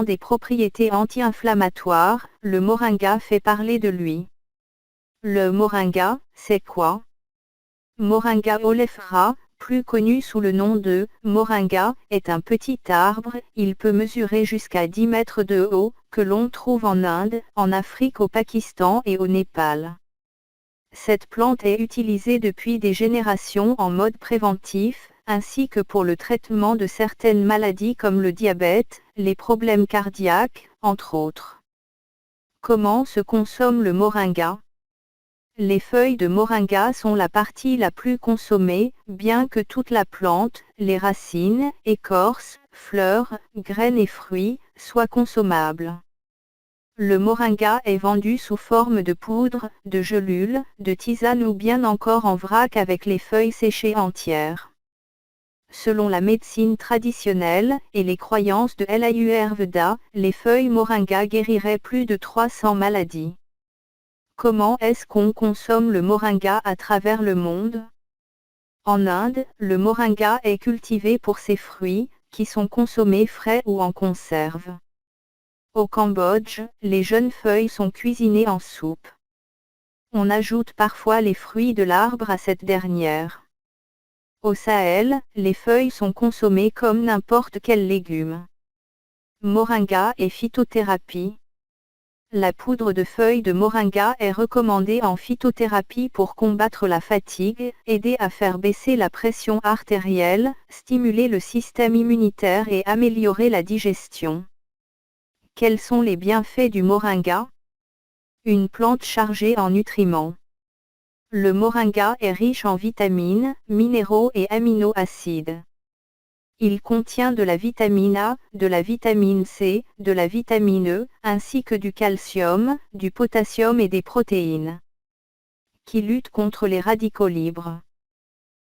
ayant des propriétés anti-inflammatoires, le moringa fait parler de lui. Le moringa, c'est quoi? Moringa oleifera, plus connu sous le nom de moringa, est un petit arbre, il peut mesurer jusqu'à 10 mètres de haut, que l'on trouve en Inde, en Afrique, au Pakistan et au Népal. Cette plante est utilisée depuis des générations en mode préventif, ainsi que pour le traitement de certaines maladies comme le diabète, les problèmes cardiaques, entre autres. Comment se consomme le moringa? Les feuilles de moringa sont la partie la plus consommée, bien que toute la plante, les racines, écorces, fleurs, graines et fruits, soient consommables. Le moringa est vendu sous forme de poudre, de gelule, de tisane ou bien encore en vrac avec les feuilles séchées entières. Selon la médecine traditionnelle et les croyances de l'Ayurveda, les feuilles moringa guériraient plus de 300 maladies. Comment est-ce qu'on consomme le moringa à travers le monde? En Inde, le moringa est cultivé pour ses fruits, qui sont consommés frais ou en conserve. Au Cambodge, les jeunes feuilles sont cuisinées en soupe. On ajoute parfois les fruits de l'arbre à cette dernière. Au Sahel, les feuilles sont consommées comme n'importe quel légume. Moringa et phytothérapie. La poudre de feuilles de moringa est recommandée en phytothérapie pour combattre la fatigue, aider à faire baisser la pression artérielle, stimuler le système immunitaire et améliorer la digestion. Quels sont les bienfaits du moringa? Une plante chargée en nutriments. Le moringa est riche en vitamines, minéraux et amino-acides. Il contient de la vitamine A, de la vitamine C, de la vitamine E, ainsi que du calcium, du potassium et des protéines. Qui lutte contre les radicaux libres.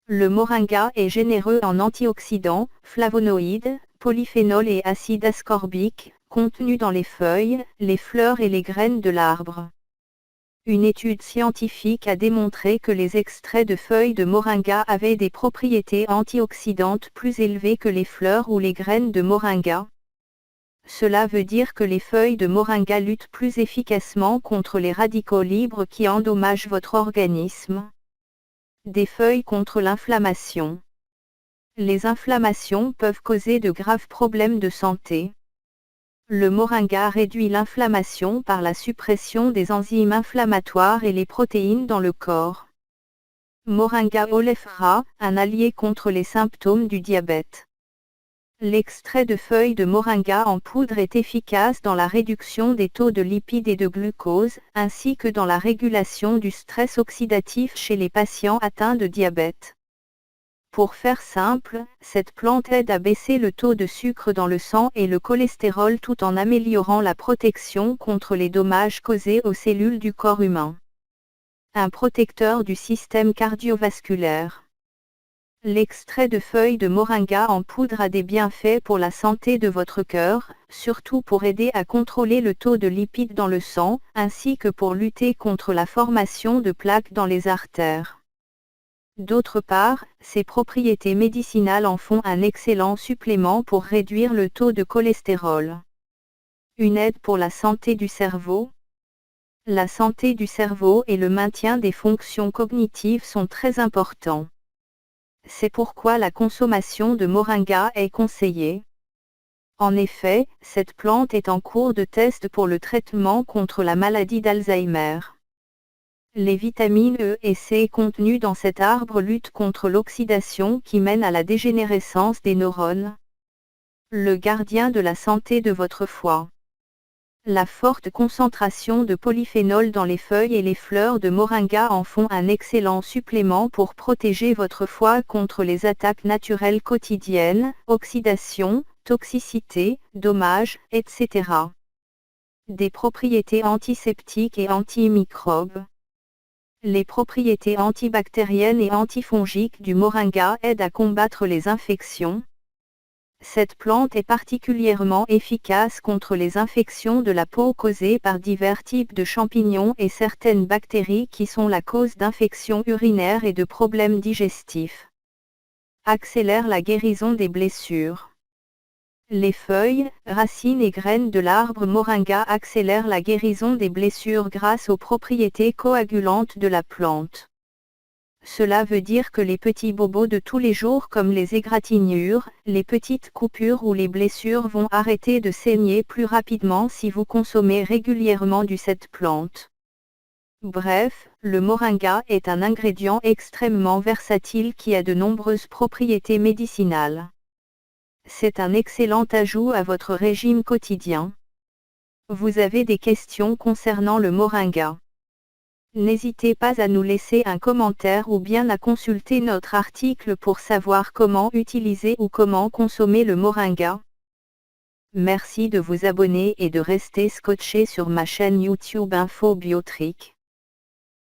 Le moringa est généreux en antioxydants, flavonoïdes, polyphénols et acide ascorbique, contenus dans les feuilles, les fleurs et les graines de l'arbre. Une étude scientifique a démontré que les extraits de feuilles de moringa avaient des propriétés antioxydantes plus élevées que les fleurs ou les graines de moringa. Cela veut dire que les feuilles de moringa luttent plus efficacement contre les radicaux libres qui endommagent votre organisme. Des feuilles contre l'inflammation. Les inflammations peuvent causer de graves problèmes de santé. Le moringa réduit l'inflammation par la suppression des enzymes inflammatoires et les protéines dans le corps. Moringa oleifera, un allié contre les symptômes du diabète. L'extrait de feuilles de moringa en poudre est efficace dans la réduction des taux de lipides et de glucose, ainsi que dans la régulation du stress oxydatif chez les patients atteints de diabète. Pour faire simple, cette plante aide à baisser le taux de sucre dans le sang et le cholestérol tout en améliorant la protection contre les dommages causés aux cellules du corps humain. Un protecteur du système cardiovasculaire. L'extrait de feuilles de moringa en poudre a des bienfaits pour la santé de votre cœur, surtout pour aider à contrôler le taux de lipides dans le sang, ainsi que pour lutter contre la formation de plaques dans les artères. D'autre part, ses propriétés médicinales en font un excellent supplément pour réduire le taux de cholestérol. Une aide pour la santé du cerveau. La santé du cerveau et le maintien des fonctions cognitives sont très importants. C'est pourquoi la consommation de moringa est conseillée. En effet, cette plante est en cours de test pour le traitement contre la maladie d'Alzheimer. Les vitamines E et C contenues dans cet arbre luttent contre l'oxydation qui mène à la dégénérescence des neurones. Le gardien de la santé de votre foie. La forte concentration de polyphénol dans les feuilles et les fleurs de moringa en font un excellent supplément pour protéger votre foie contre les attaques naturelles quotidiennes, oxydation, toxicité, dommages, etc. Des propriétés antiseptiques et antimicrobes. Les propriétés antibactériennes et antifongiques du moringa aident à combattre les infections. Cette plante est particulièrement efficace contre les infections de la peau causées par divers types de champignons et certaines bactéries qui sont la cause d'infections urinaires et de problèmes digestifs. Accélère la guérison des blessures. Les feuilles, racines et graines de l'arbre moringa accélèrent la guérison des blessures grâce aux propriétés coagulantes de la plante. Cela veut dire que les petits bobos de tous les jours comme les égratignures, les petites coupures ou les blessures vont arrêter de saigner plus rapidement si vous consommez régulièrement cette plante. Bref, le moringa est un ingrédient extrêmement versatile qui a de nombreuses propriétés médicinales. C'est un excellent ajout à votre régime quotidien. Vous avez des questions concernant le moringa? N'hésitez pas à nous laisser un commentaire ou bien à consulter notre article pour savoir comment utiliser ou comment consommer le moringa. Merci de vous abonner et de rester scotché sur ma chaîne YouTube Info Biotrick.